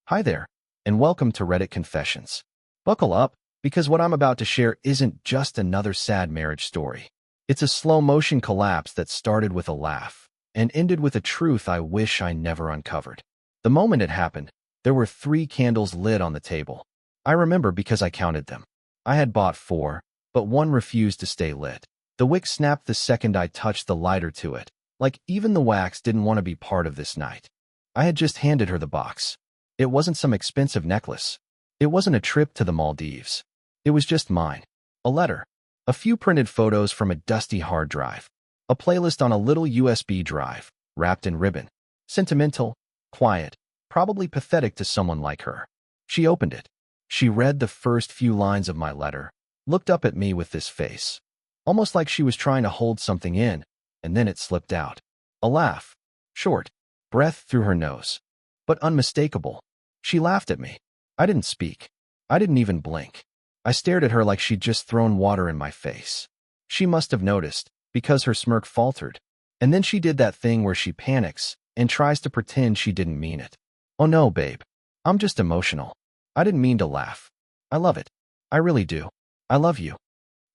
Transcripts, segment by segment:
Hi there, and welcome to Reddit Confessions. Buckle up, because what I'm about to share isn't just another sad marriage story. It's a slow-motion collapse that started with a laugh and ended with a truth I wish I never uncovered. The moment it happened, there were 3 candles lit on the table. I remember because I counted them. I had bought 4, but one refused to stay lit. The wick snapped the second I touched the lighter to it, like even the wax didn't want to be part of this night. I had just handed her the box. It wasn't some expensive necklace. It wasn't a trip to the Maldives. It was just mine. A letter. A few printed photos from a dusty hard drive. A playlist on a little USB drive, wrapped in ribbon. Sentimental, quiet, probably pathetic to someone like her. She opened it. She read the first few lines of my letter, looked up at me with this face. Almost like she was trying to hold something in, and then it slipped out. A laugh. Short. Breath through her nose. But unmistakable. She laughed at me. I didn't speak. I didn't even blink. I stared at her like she'd just thrown water in my face. She must have noticed, because her smirk faltered. And then she did that thing where she panics and tries to pretend she didn't mean it. Oh no, babe. I'm just emotional. I didn't mean to laugh. I love it. I really do. I love you.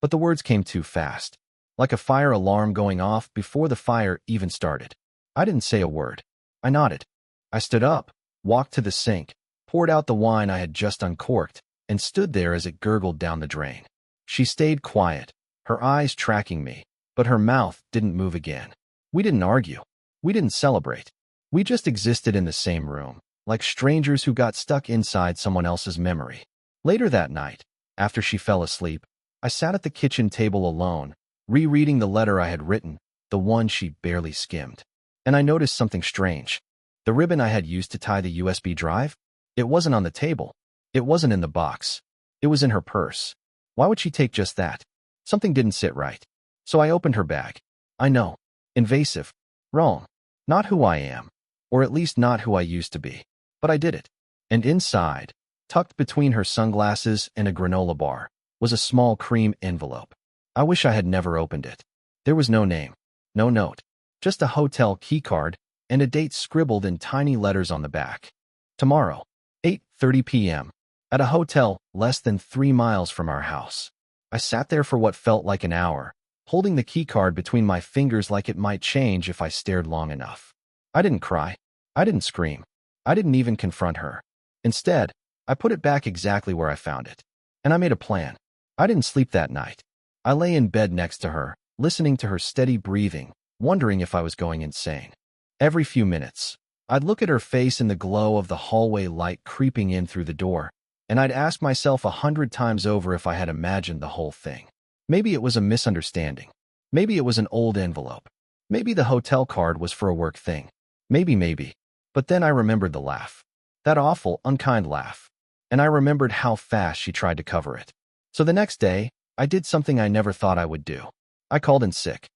But the words came too fast, like a fire alarm going off before the fire even started. I didn't say a word. I nodded. I stood up, walked to the sink, poured out the wine I had just uncorked, and stood there as it gurgled down the drain. She stayed quiet, her eyes tracking me, but her mouth didn't move again. We didn't argue. We didn't celebrate. We just existed in the same room, like strangers who got stuck inside someone else's memory. Later that night, after she fell asleep, I sat at the kitchen table alone, rereading the letter I had written, the one she barely skimmed. And I noticed something strange. The ribbon I had used to tie the USB drive? It wasn't on the table. It wasn't in the box. It was in her purse. Why would she take just that? Something didn't sit right. So I opened her bag. I know. Invasive. Wrong. Not who I am. Or at least not who I used to be. But I did it. And inside, tucked between her sunglasses and a granola bar, was a small cream envelope. I wish I had never opened it. There was no name. No note. Just a hotel keycard and a date scribbled in tiny letters on the back. Tomorrow, 8:30 p.m., at a hotel less than 3 miles from our house. I sat there for what felt like an hour, holding the keycard between my fingers like it might change if I stared long enough. I didn't cry. I didn't scream. I didn't even confront her. Instead, I put it back exactly where I found it. And I made a plan. I didn't sleep that night. I lay in bed next to her, listening to her steady breathing, wondering if I was going insane. Every few minutes, I'd look at her face in the glow of the hallway light creeping in through the door, and I'd ask myself 100 times over if I had imagined the whole thing. Maybe it was a misunderstanding. Maybe it was an old envelope. Maybe the hotel card was for a work thing. Maybe. But then I remembered the laugh. That awful, unkind laugh. And I remembered how fast she tried to cover it. So the next day, I did something I never thought I would do. I called in sick.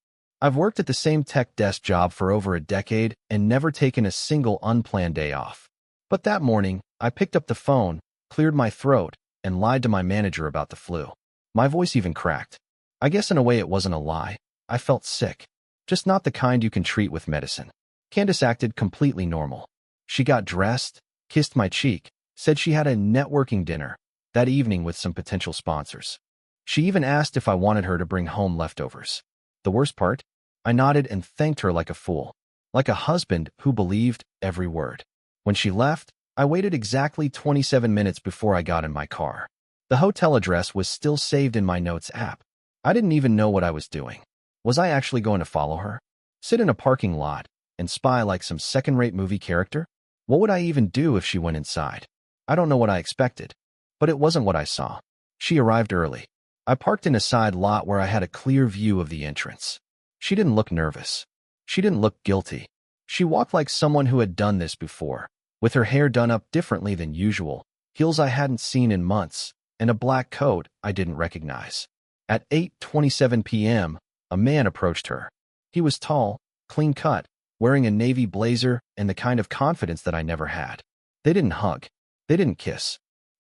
I've worked at the same tech desk job for over a decade and never taken a single unplanned day off. But that morning, I picked up the phone, cleared my throat, and lied to my manager about the flu. My voice even cracked. I guess in a way it wasn't a lie. I felt sick. Just not the kind you can treat with medicine. Candace acted completely normal. She got dressed, kissed my cheek, said she had a networking dinner that evening with some potential sponsors. She even asked if I wanted her to bring home leftovers. The worst part? I nodded and thanked her like a fool, like a husband who believed every word. When she left, I waited exactly 27 minutes before I got in my car. The hotel address was still saved in my notes app. I didn't even know what I was doing. Was I actually going to follow her? Sit in a parking lot and spy like some second-rate movie character? What would I even do if she went inside? I don't know what I expected, but it wasn't what I saw. She arrived early. I parked in a side lot where I had a clear view of the entrance. She didn't look nervous. She didn't look guilty. She walked like someone who had done this before, with her hair done up differently than usual, heels I hadn't seen in months, and a black coat I didn't recognize. At 8:27 p.m., a man approached her. He was tall, clean-cut, wearing a navy blazer and the kind of confidence that I never had. They didn't hug. They didn't kiss.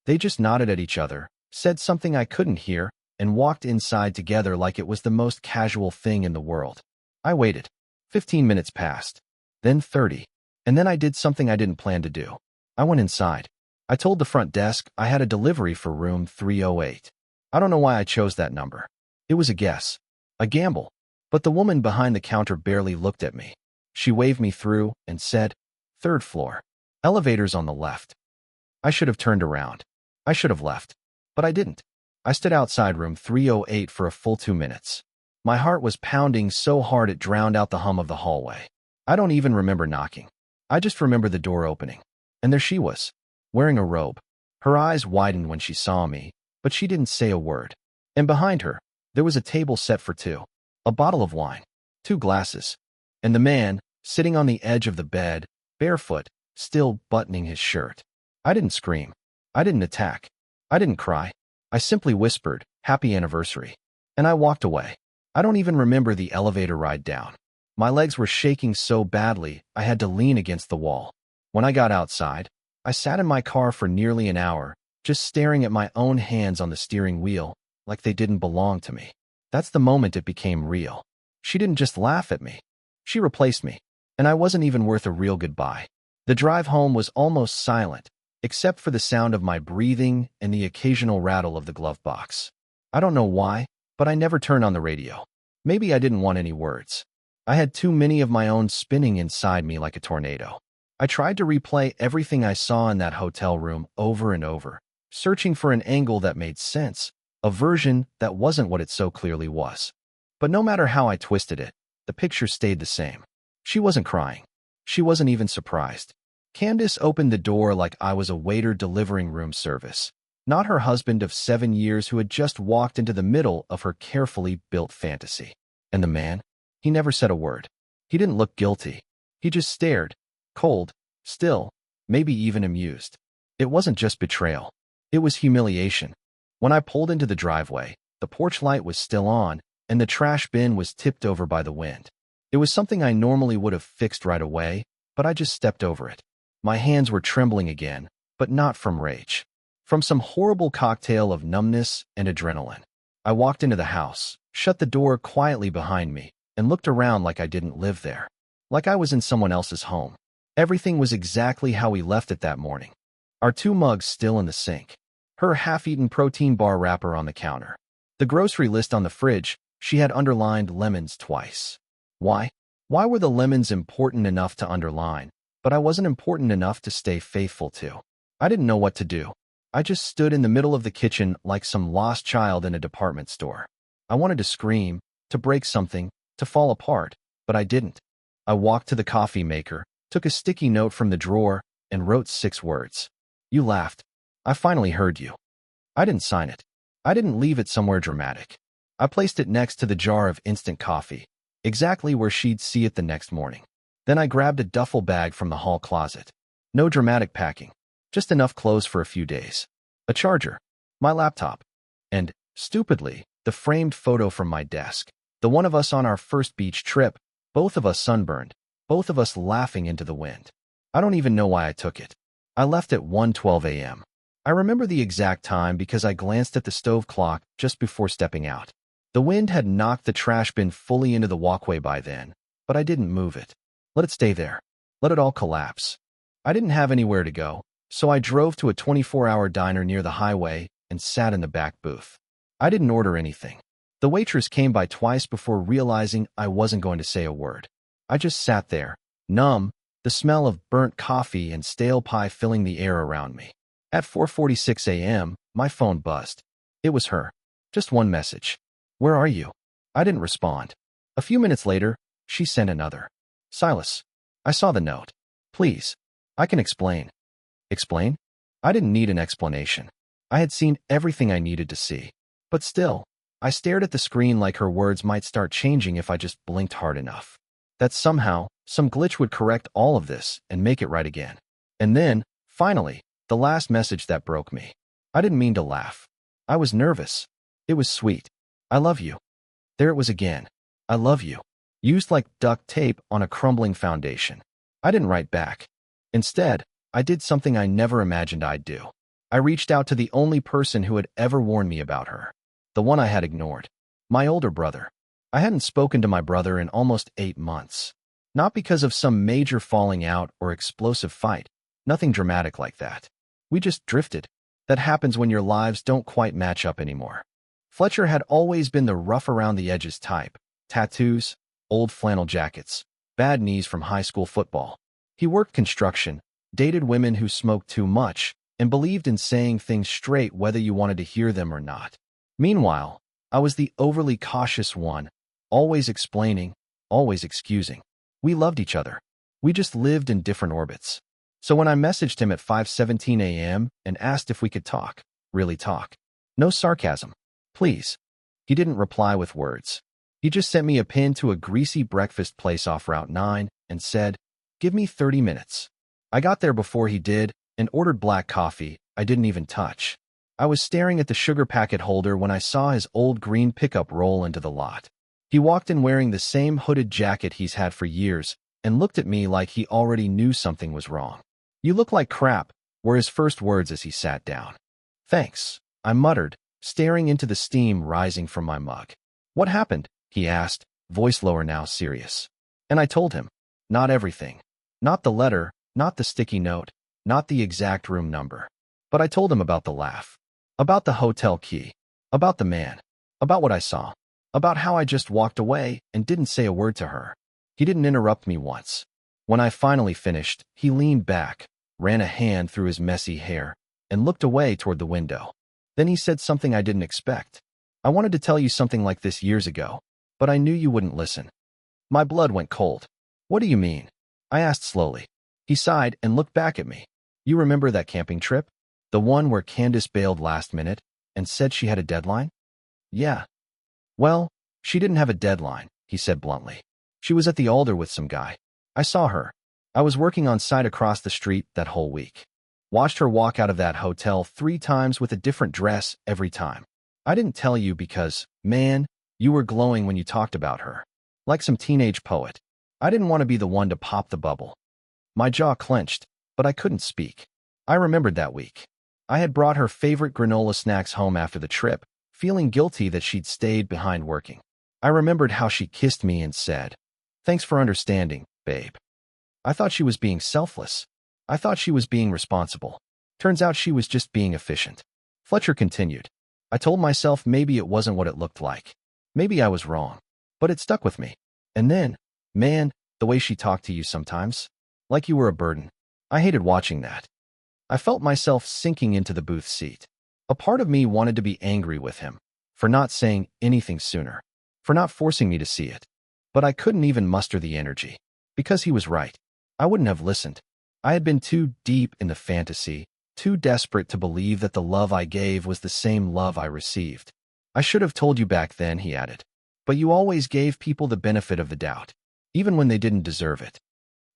They just nodded at each other, said something I couldn't hear, and walked inside together like it was the most casual thing in the world. I waited. 15 minutes passed. Then 30. And then I did something I didn't plan to do. I went inside. I told the front desk I had a delivery for room 308. I don't know why I chose that number. It was a guess, a gamble, but the woman behind the counter barely looked at me. She waved me through and said, "Third floor. Elevators on the left." I should have turned around. I should have left. But I didn't. I stood outside room 308 for a full 2 minutes. My heart was pounding so hard it drowned out the hum of the hallway. I don't even remember knocking. I just remember the door opening. And there she was, wearing a robe. Her eyes widened when she saw me, but she didn't say a word. And behind her, there was a table set for two, a bottle of wine, 2 glasses, and the man, sitting on the edge of the bed, barefoot, still buttoning his shirt. I didn't scream. I didn't attack. I didn't cry. I simply whispered, "Happy anniversary." And I walked away. I don't even remember the elevator ride down. My legs were shaking so badly, I had to lean against the wall. When I got outside, I sat in my car for nearly an hour, just staring at my own hands on the steering wheel, like they didn't belong to me. That's the moment it became real. She didn't just laugh at me. She replaced me, and I wasn't even worth a real goodbye. The drive home was almost silent, except for the sound of my breathing and the occasional rattle of the glove box. I don't know why, but I never turned on the radio. Maybe I didn't want any words. I had too many of my own spinning inside me like a tornado. I tried to replay everything I saw in that hotel room over and over, searching for an angle that made sense, a version that wasn't what it so clearly was. But no matter how I twisted it, the picture stayed the same. She wasn't crying. She wasn't even surprised. Candace opened the door like I was a waiter delivering room service, not her husband of 7 years who had just walked into the middle of her carefully built fantasy. And the man? He never said a word. He didn't look guilty. He just stared, cold, still, maybe even amused. It wasn't just betrayal. It was humiliation. When I pulled into the driveway, the porch light was still on, and the trash bin was tipped over by the wind. It was something I normally would have fixed right away, but I just stepped over it. My hands were trembling again, but not from rage. From some horrible cocktail of numbness and adrenaline. I walked into the house, shut the door quietly behind me, and looked around like I didn't live there. Like I was in someone else's home. Everything was exactly how we left it that morning. Our 2 mugs still in the sink. Her half-eaten protein bar wrapper on the counter. The grocery list on the fridge, she had underlined lemons twice. Why? Why were the lemons important enough to underline, but I wasn't important enough to stay faithful to? I didn't know what to do. I just stood in the middle of the kitchen like some lost child in a department store. I wanted to scream, to break something, to fall apart, but I didn't. I walked to the coffee maker, took a sticky note from the drawer, and wrote 6 words. You laughed. I finally heard you. I didn't sign it. I didn't leave it somewhere dramatic. I placed it next to the jar of instant coffee, exactly where she'd see it the next morning. Then I grabbed a duffel bag from the hall closet. No dramatic packing. Just enough clothes for a few days. A charger. My laptop. And, stupidly, the framed photo from my desk. The one of us on our first beach trip, both of us sunburned, both of us laughing into the wind. I don't even know why I took it. I left at 1:12 a.m. I remember the exact time because I glanced at the stove clock just before stepping out. The wind had knocked the trash bin fully into the walkway by then, but I didn't move it. Let it stay there. Let it all collapse. I didn't have anywhere to go, so I drove to a 24-hour diner near the highway and sat in the back booth. I didn't order anything. The waitress came by twice before realizing I wasn't going to say a word. I just sat there, numb, the smell of burnt coffee and stale pie filling the air around me. At 4:46 a.m., my phone buzzed. It was her. Just one message. Where are you? I didn't respond. A few minutes later, she sent another. Silas. I saw the note. Please. I can explain. Explain? I didn't need an explanation. I had seen everything I needed to see. But still, I stared at the screen like her words might start changing if I just blinked hard enough. That somehow, some glitch would correct all of this and make it right again. And then, finally, the last message that broke me. I didn't mean to laugh. I was nervous. It was sweet. I love you. There it was again. I love you. Used like duct tape on a crumbling foundation. I didn't write back. Instead, I did something I never imagined I'd do. I reached out to the only person who had ever warned me about her. The one I had ignored. My older brother. I hadn't spoken to my brother in almost 8 months. Not because of some major falling out or explosive fight. Nothing dramatic like that. We just drifted. That happens when your lives don't quite match up anymore. Fletcher had always been the rough-around-the-edges type. Tattoos, old flannel jackets, bad knees from high school football. He worked construction, dated women who smoked too much, and believed in saying things straight whether you wanted to hear them or not. Meanwhile, I was the overly cautious one, always explaining, always excusing. We loved each other. We just lived in different orbits. So when I messaged him at 5:17 a.m. and asked if we could talk, really talk, no sarcasm, please, he didn't reply with words. He just sent me a pin to a greasy breakfast place off Route 9 and said, "Give me 30 minutes." I got there before he did and ordered black coffee I didn't even touch. I was staring at the sugar packet holder when I saw his old green pickup roll into the lot. He walked in wearing the same hooded jacket he's had for years and looked at me like he already knew something was wrong. "You look like crap," were his first words as he sat down. "Thanks," I muttered, staring into the steam rising from my mug. "What happened?" he asked, voice lower now, serious. And I told him. Not everything. Not the letter, not the sticky note, not the exact room number. But I told him about the laugh, about the hotel key, about the man, about what I saw, about how I just walked away and didn't say a word to her. He didn't interrupt me once. When I finally finished, he leaned back, ran a hand through his messy hair, and looked away toward the window. Then he said something I didn't expect. "I wanted to tell you something like this years ago, but I knew you wouldn't listen." My blood went cold. "What do you mean?" I asked slowly. He sighed and looked back at me. "You remember that camping trip? The one where Candace bailed last minute and said she had a deadline?" "Yeah." "Well, she didn't have a deadline," he said bluntly. "She was at the altar with some guy. I saw her. I was working on site across the street that whole week. Watched her walk out of that hotel 3 times with a different dress every time. I didn't tell you because, man, you were glowing when you talked about her. Like some teenage poet. I didn't want to be the one to pop the bubble." My jaw clenched, but I couldn't speak. I remembered that week. I had brought her favorite granola snacks home after the trip, feeling guilty that she'd stayed behind working. I remembered how she kissed me and said, "Thanks for understanding, babe." I thought she was being selfless. I thought she was being responsible. Turns out she was just being efficient. Fletcher continued. I told myself maybe it wasn't what it looked like. Maybe I was wrong. But it stuck with me. And then, man, the way she talked to you sometimes. Like you were a burden. I hated watching that. I felt myself sinking into the booth seat. A part of me wanted to be angry with him, for not saying anything sooner, for not forcing me to see it. But I couldn't even muster the energy. Because he was right. I wouldn't have listened. I had been too deep in the fantasy, too desperate to believe that the love I gave was the same love I received. "I should have told you back then," he added. "But you always gave people the benefit of the doubt, even when they didn't deserve it."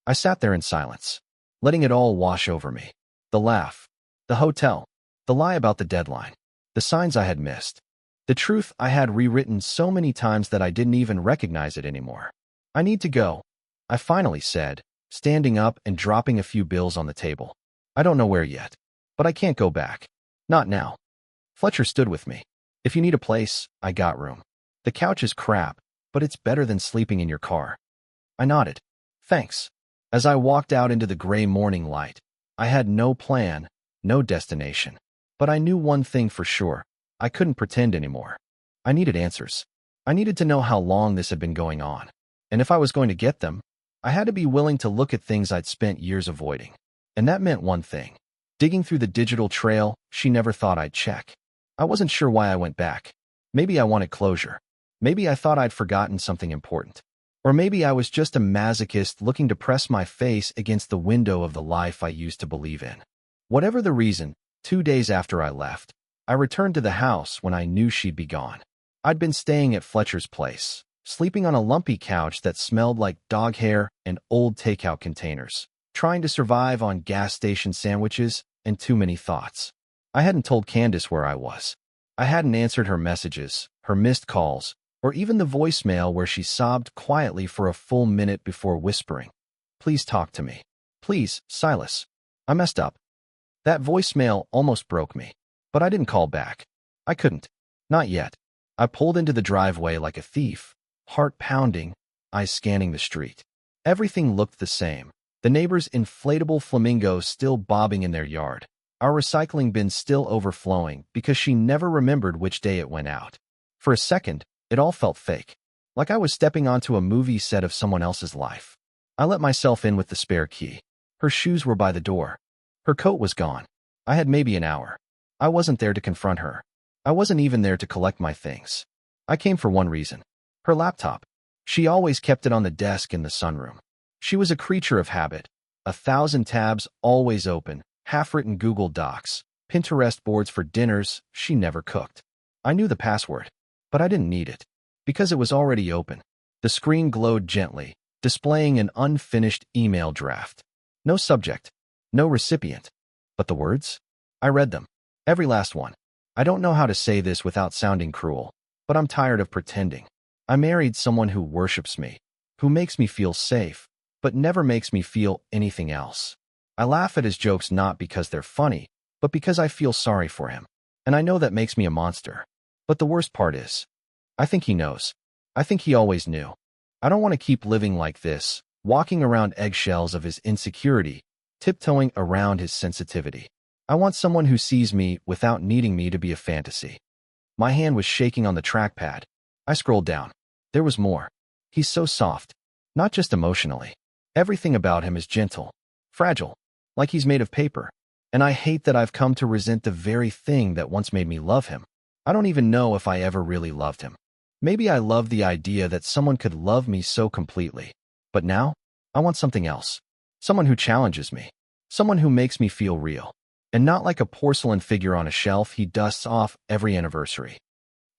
I sat there in silence, letting it all wash over me. The laugh, the hotel, the lie about the deadline, the signs I had missed, the truth I had rewritten so many times that I didn't even recognize it anymore. "I need to go," I finally said, standing up and dropping a few bills on the table. "I don't know where yet, but I can't go back. Not now." Fletcher stood with me. "If you need a place, I got room. The couch is crap, but it's better than sleeping in your car." I nodded. "Thanks." As I walked out into the gray morning light, I had no plan, no destination. But I knew one thing for sure. I couldn't pretend anymore. I needed answers. I needed to know how long this had been going on. And if I was going to get them, I had to be willing to look at things I'd spent years avoiding. And that meant one thing. Digging through the digital trail she never thought I'd check. I wasn't sure why I went back. Maybe I wanted closure. Maybe I thought I'd forgotten something important. Or maybe I was just a masochist looking to press my face against the window of the life I used to believe in. Whatever the reason, 2 days after I left, I returned to the house when I knew she'd be gone. I'd been staying at Fletcher's place, sleeping on a lumpy couch that smelled like dog hair and old takeout containers, trying to survive on gas station sandwiches and too many thoughts. I hadn't told Candace where I was. I hadn't answered her messages, her missed calls, or even the voicemail where she sobbed quietly for a full minute before whispering, "Please talk to me. Please, Silas. I messed up." That voicemail almost broke me, but I didn't call back. I couldn't. Not yet. I pulled into the driveway like a thief, heart pounding, eyes scanning the street. Everything looked the same. The neighbors' inflatable flamingos still bobbing in their yard. our recycling bin still overflowing because she never remembered which day it went out. For a second, it all felt fake, like I was stepping onto a movie set of someone else's life. I let myself in with the spare key. Her shoes were by the door. Her coat was gone. I had maybe an hour. I wasn't there to confront her. I wasn't even there to collect my things. I came for one reason. Her laptop. She always kept it on the desk in the sunroom. She was a creature of habit. 1,000 tabs always open, half-written Google Docs, Pinterest boards for dinners she never cooked. I knew the password, but I didn't need it, because it was already open. The screen glowed gently, displaying an unfinished email draft. No subject, no recipient. But the words? I read them. Every last one. I don't know how to say this without sounding cruel, but I'm tired of pretending. I married someone who worships me, who makes me feel safe, but never makes me feel anything else. I laugh at his jokes not because they're funny, but because I feel sorry for him. And I know that makes me a monster. But the worst part is, I think he knows. I think he always knew. I don't want to keep living like this, walking around eggshells of his insecurity, tiptoeing around his sensitivity. I want someone who sees me without needing me to be a fantasy. My hand was shaking on the trackpad. I scrolled down. There was more. He's so soft. Not just emotionally. Everything about him is gentle, fragile, like he's made of paper. And I hate that I've come to resent the very thing that once made me love him. I don't even know if I ever really loved him. Maybe I loved the idea that someone could love me so completely. But now, I want something else. Someone who challenges me. Someone who makes me feel real. And not like a porcelain figure on a shelf he dusts off every anniversary.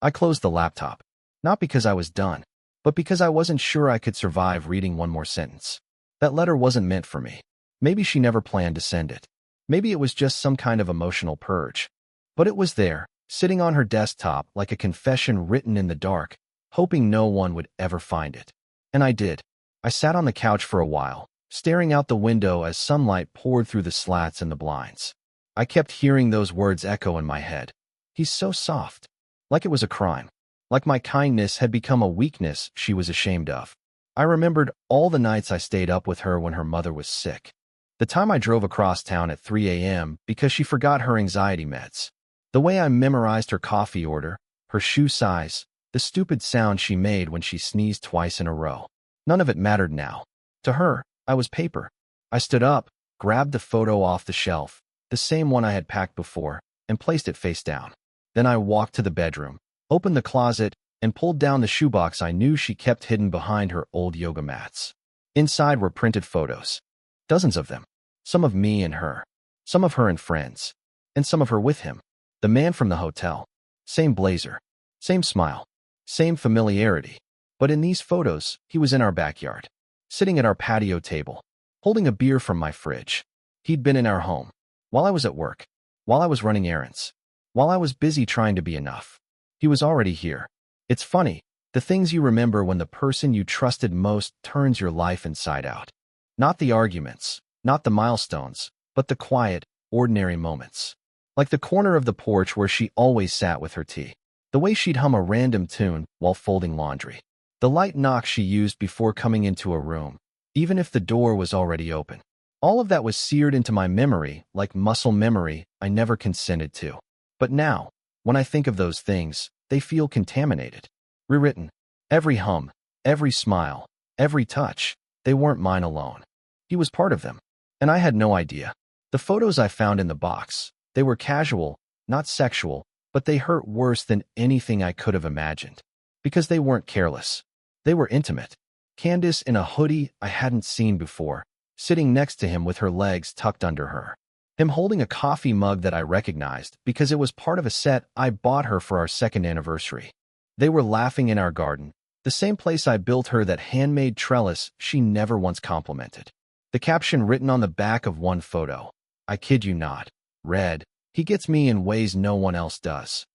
I closed the laptop. Not because I was done, but because I wasn't sure I could survive reading one more sentence. That letter wasn't meant for me. Maybe she never planned to send it. Maybe it was just some kind of emotional purge. But it was there, sitting on her desktop like a confession written in the dark, hoping no one would ever find it. And I did. I sat on the couch for a while, staring out the window as sunlight poured through the slats in the blinds. I kept hearing those words echo in my head. He's so soft. Like it was a crime. Like my kindness had become a weakness she was ashamed of. I remembered all the nights I stayed up with her when her mother was sick. The time I drove across town at 3 a.m. because she forgot her anxiety meds. The way I memorized her coffee order, her shoe size, the stupid sound she made when she sneezed twice in a row. None of it mattered now. To her, I was paper. I stood up, grabbed the photo off the shelf, the same one I had packed before, and placed it face down. Then I walked to the bedroom, opened the closet, and pulled down the shoebox I knew she kept hidden behind her old yoga mats. Inside were printed photos. Dozens of them. Some of me and her. Some of her and friends. And some of her with him. The man from the hotel. Same blazer. Same smile. Same familiarity. But in these photos, he was in our backyard. Sitting at our patio table. Holding a beer from my fridge. He'd been in our home. While I was at work. While I was running errands. While I was busy trying to be enough. He was already here. It's funny, the things you remember when the person you trusted most turns your life inside out. Not the arguments, not the milestones, but the quiet, ordinary moments. Like the corner of the porch where she always sat with her tea. The way she'd hum a random tune while folding laundry. The light knock she used before coming into a room, even if the door was already open. All of that was seared into my memory like muscle memory I never consented to. But now, when I think of those things, they feel contaminated. Rewritten. Every hum, every smile, every touch, they weren't mine alone. He was part of them. And I had no idea. The photos I found in the box, they were casual, not sexual, but they hurt worse than anything I could have imagined. Because they weren't careless. They were intimate. Candace in a hoodie I hadn't seen before, sitting next to him with her legs tucked under her. Him holding a coffee mug that I recognized because it was part of a set I bought her for our second anniversary. They were laughing in our garden, the same place I built her that handmade trellis she never once complimented. The caption written on the back of one photo, I kid you not, read, "He gets me in ways no one else does."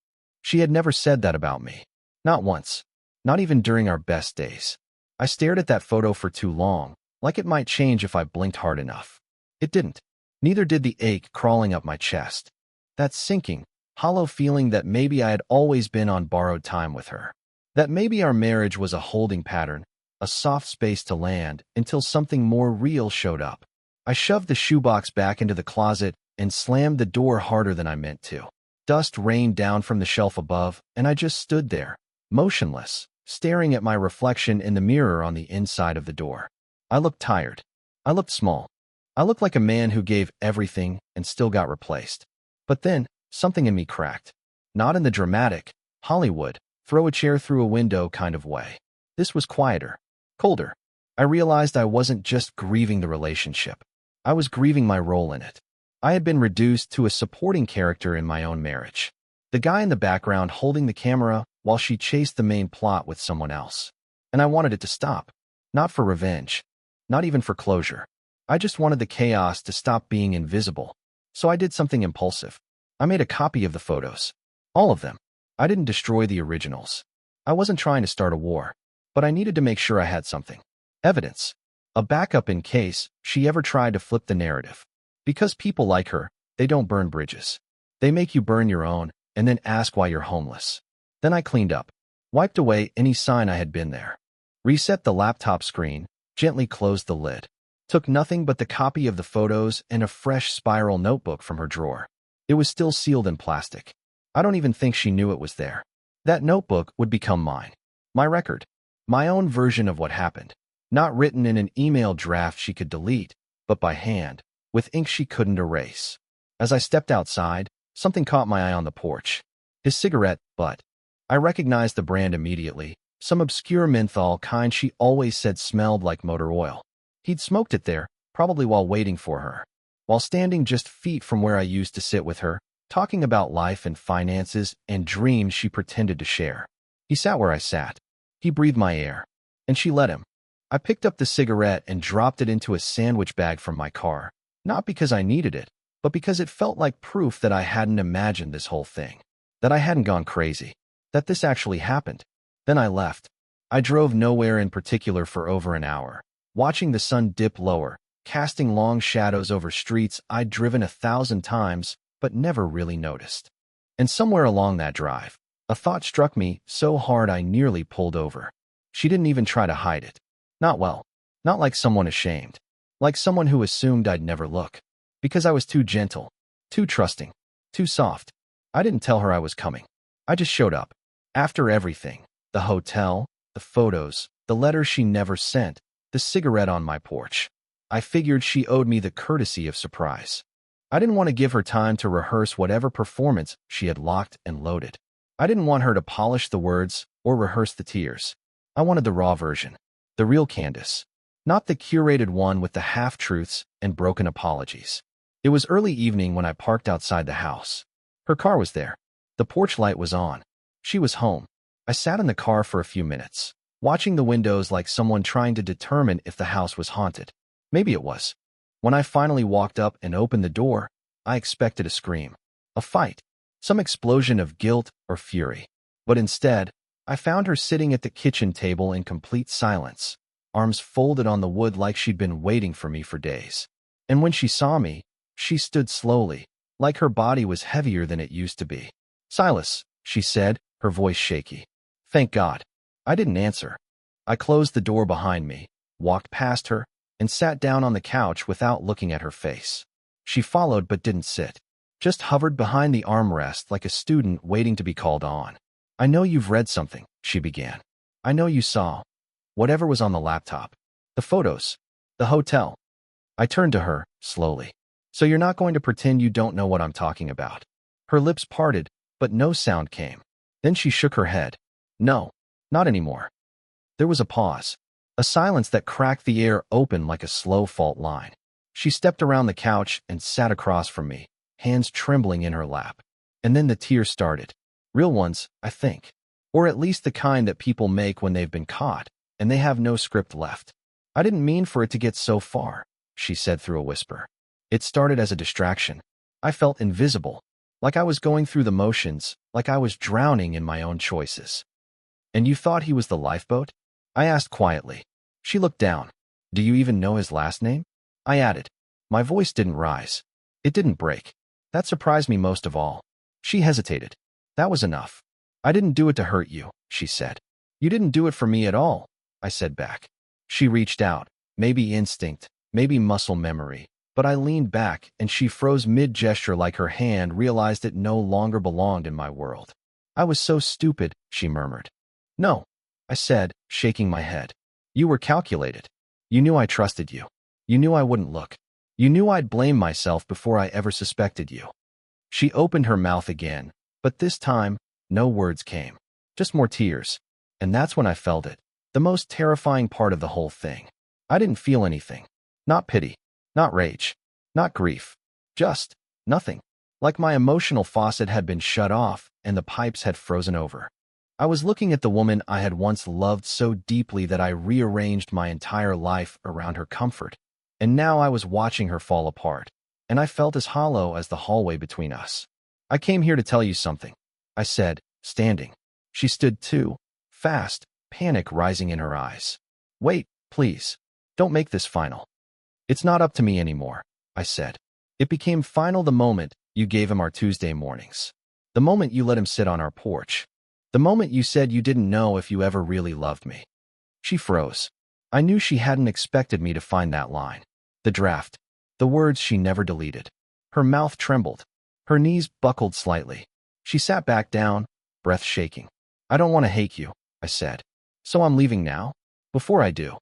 She had never said that about me. Not once. Not even during our best days. I stared at that photo for too long, like it might change if I blinked hard enough. It didn't. Neither did the ache crawling up my chest. That sinking, hollow feeling that maybe I had always been on borrowed time with her. That maybe our marriage was a holding pattern, a soft space to land until something more real showed up. I shoved the shoebox back into the closet and slammed the door harder than I meant to. Dust rained down from the shelf above, and I just stood there, motionless, staring at my reflection in the mirror on the inside of the door. I looked tired. I looked small. I looked like a man who gave everything and still got replaced. But then, something in me cracked. Not in the dramatic, Hollywood, throw a chair through a window kind of way. This was quieter, colder. I realized I wasn't just grieving the relationship. I was grieving my role in it. I had been reduced to a supporting character in my own marriage. The guy in the background holding the camera while she chased the main plot with someone else. And I wanted it to stop. Not for revenge. Not even for closure. I just wanted the chaos to stop being invisible. So I did something impulsive. I made a copy of the photos. All of them. I didn't destroy the originals. I wasn't trying to start a war. But I needed to make sure I had something. Evidence. A backup in case she ever tried to flip the narrative. Because people like her, they don't burn bridges. They make you burn your own, and then ask why you're homeless. Then I cleaned up. Wiped away any sign I had been there. Reset the laptop screen, gently closed the lid. Took nothing but the copy of the photos and a fresh spiral notebook from her drawer. It was still sealed in plastic. I don't even think she knew it was there. That notebook would become mine. My record. My own version of what happened. Not written in an email draft she could delete, but by hand, with ink she couldn't erase. As I stepped outside, something caught my eye on the porch. His cigarette butt. I recognized the brand immediately, some obscure menthol kind she always said smelled like motor oil. He'd smoked it there, probably while waiting for her. While standing just feet from where I used to sit with her, talking about life and finances and dreams she pretended to share. He sat where I sat. He breathed my air. And she let him. I picked up the cigarette and dropped it into a sandwich bag from my car, not because I needed it, but because it felt like proof that I hadn't imagined this whole thing, that I hadn't gone crazy, that this actually happened. Then I left. I drove nowhere in particular for over an hour, watching the sun dip lower, casting long shadows over streets I'd driven 1,000 times but never really noticed. And somewhere along that drive, a thought struck me so hard I nearly pulled over. She didn't even try to hide it. Not well. Not like someone ashamed. Like someone who assumed I'd never look. Because I was too gentle, too trusting, too soft. I didn't tell her I was coming. I just showed up. After everything, the hotel, the photos, the letter she never sent, the cigarette on my porch. I figured she owed me the courtesy of surprise. I didn't want to give her time to rehearse whatever performance she had locked and loaded. I didn't want her to polish the words or rehearse the tears. I wanted the raw version. The real Candace. Not the curated one with the half-truths and broken apologies. It was early evening when I parked outside the house. Her car was there. The porch light was on. She was home. I sat in the car for a few minutes, watching the windows like someone trying to determine if the house was haunted. Maybe it was. When I finally walked up and opened the door, I expected a scream. A fight. Some explosion of guilt or fury. But instead, I found her sitting at the kitchen table in complete silence, arms folded on the wood like she'd been waiting for me for days. And when she saw me, she stood slowly, like her body was heavier than it used to be. "Silas," she said, her voice shaky. Thank God. I didn't answer. I closed the door behind me, walked past her, and sat down on the couch without looking at her face. She followed but didn't sit, just hovered behind the armrest like a student waiting to be called on. "I know you've read something," she began. "I know you saw whatever was on the laptop. The photos. The hotel." I turned to her, slowly. "So you're not going to pretend you don't know what I'm talking about?" Her lips parted, but no sound came. Then she shook her head. "No, not anymore." There was a pause. A silence that cracked the air open like a slow fault line. She stepped around the couch and sat across from me, hands trembling in her lap. And then the tears started. Real ones, I think. Or at least the kind that people make when they've been caught, and they have no script left. "I didn't mean for it to get so far," she said through a whisper. "It started as a distraction. I felt invisible, like I was going through the motions, like I was drowning in my own choices." "And you thought he was the lifeboat?" I asked quietly. She looked down. "Do you even know his last name?" I added. My voice didn't rise. It didn't break. That surprised me most of all. She hesitated. "That was enough." "I didn't do it to hurt you," she said. "You didn't do it for me at all," I said back. She reached out. Maybe instinct, maybe muscle memory, But I leaned back, and she froze mid-gesture like her hand realized it no longer belonged in my world. "I was so stupid," she murmured. "No," I said, shaking my head. "You were calculated. You knew I trusted you. You knew I wouldn't look. You knew I'd blame myself before I ever suspected you." She opened her mouth again, but this time, no words came. Just more tears. And that's when I felt it. The most terrifying part of the whole thing. I didn't feel anything. Not pity. Not rage. Not grief. Just nothing. Like my emotional faucet had been shut off and the pipes had frozen over. I was looking at the woman I had once loved so deeply that I rearranged my entire life around her comfort. And now I was watching her fall apart. And I felt as hollow as the hallway between us. "I came here to tell you something," I said, standing. She stood too, fast, panic rising in her eyes. "Wait, please. Don't make this final." "It's not up to me anymore," I said. "It became final the moment you gave him our Tuesday mornings. The moment you let him sit on our porch. The moment you said you didn't know if you ever really loved me." She froze. I knew she hadn't expected me to find that line. The draft. The words she never deleted. Her mouth trembled. Her knees buckled slightly. She sat back down, breath shaking. "I don't want to hate you," I said. "So I'm leaving now? Before I do."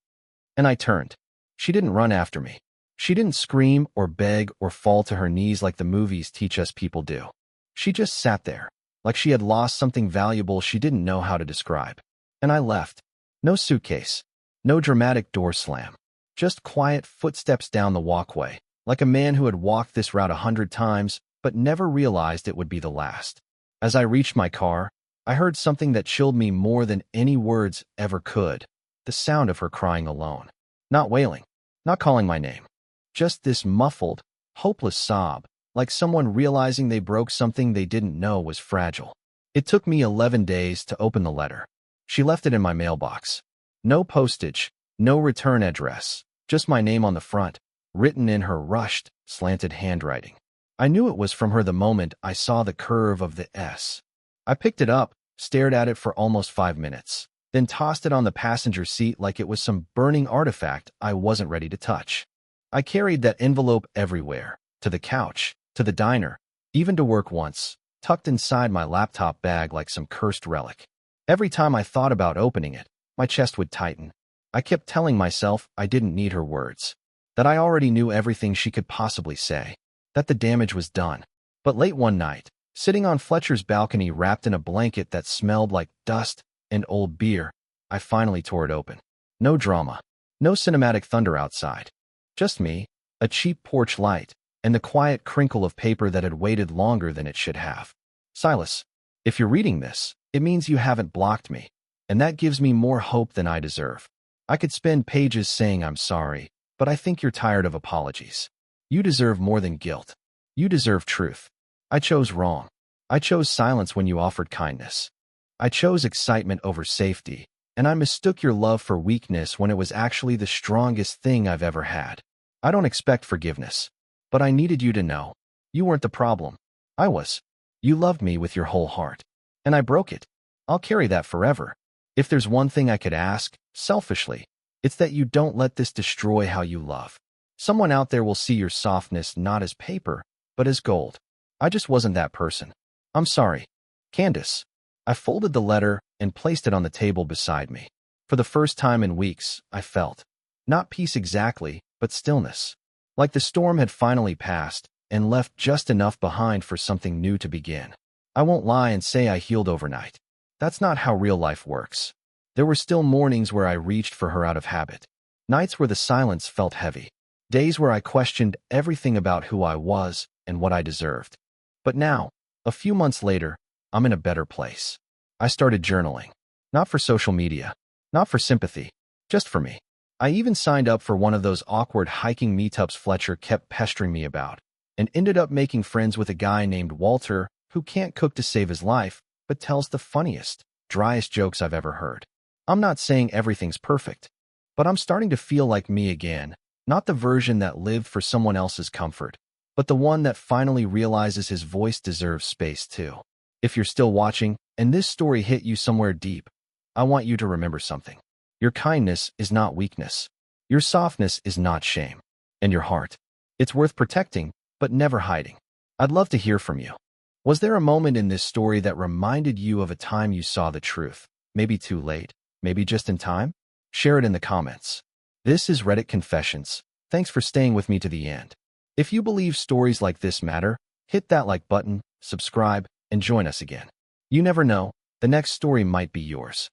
And I turned. She didn't run after me. She didn't scream or beg or fall to her knees like the movies teach us people do. She just sat there, like she had lost something valuable she didn't know how to describe. And I left. No suitcase. No dramatic door slam. Just quiet footsteps down the walkway, like a man who had walked this route 100 times, but never realized it would be the last. As I reached my car, I heard something that chilled me more than any words ever could. The sound of her crying alone. Not wailing. Not calling my name. Just this muffled, hopeless sob, like someone realizing they broke something they didn't know was fragile. It took me 11 days to open the letter. She left it in my mailbox. No postage, no return address, just my name on the front, written in her rushed, slanted handwriting. I knew it was from her the moment I saw the curve of the S. I picked it up, stared at it for almost 5 minutes, then tossed it on the passenger seat like it was some burning artifact I wasn't ready to touch. I carried that envelope everywhere, to the couch, to the diner, even to work once, tucked inside my laptop bag like some cursed relic. Every time I thought about opening it, my chest would tighten. I kept telling myself I didn't need her words, that I already knew everything she could possibly say, that the damage was done. But late one night, sitting on Fletcher's balcony wrapped in a blanket that smelled like dust and old beer, I finally tore it open. No drama, no cinematic thunder outside. Just me, a cheap porch light, and the quiet crinkle of paper that had waited longer than it should have. "Silas, if you're reading this, it means you haven't blocked me, and that gives me more hope than I deserve. I could spend pages saying I'm sorry, but I think you're tired of apologies. You deserve more than guilt. You deserve truth. I chose wrong. I chose silence when you offered kindness. I chose excitement over safety, and I mistook your love for weakness when it was actually the strongest thing I've ever had. I don't expect forgiveness, but I needed you to know. You weren't the problem. I was. You loved me with your whole heart. And I broke it. I'll carry that forever. If there's one thing I could ask, selfishly, it's that you don't let this destroy how you love. Someone out there will see your softness not as paper, but as gold. I just wasn't that person. I'm sorry. Candace." I folded the letter and placed it on the table beside me. For the first time in weeks, I felt, not peace exactly, but stillness. Like the storm had finally passed and left just enough behind for something new to begin. I won't lie and say I healed overnight. That's not how real life works. There were still mornings where I reached for her out of habit. Nights where the silence felt heavy. Days where I questioned everything about who I was and what I deserved. But now, a few months later, I'm in a better place. I started journaling. Not for social media. Not for sympathy. Just for me. I even signed up for one of those awkward hiking meetups Fletcher kept pestering me about, and ended up making friends with a guy named Walter who can't cook to save his life, but tells the funniest, driest jokes I've ever heard. I'm not saying everything's perfect, but I'm starting to feel like me again, not the version that lived for someone else's comfort, but the one that finally realizes his voice deserves space too. If you're still watching, and this story hit you somewhere deep, I want you to remember something. Your kindness is not weakness. Your softness is not shame. And your heart, It's worth protecting, but never hiding. I'd love to hear from you. Was there a moment in this story that reminded you of a time you saw the truth? Maybe too late, maybe just in time? Share it in the comments. This is Reddit Confessions. Thanks for staying with me to the end. If you believe stories like this matter, hit that like button, subscribe, and join us again. You never know, the next story might be yours.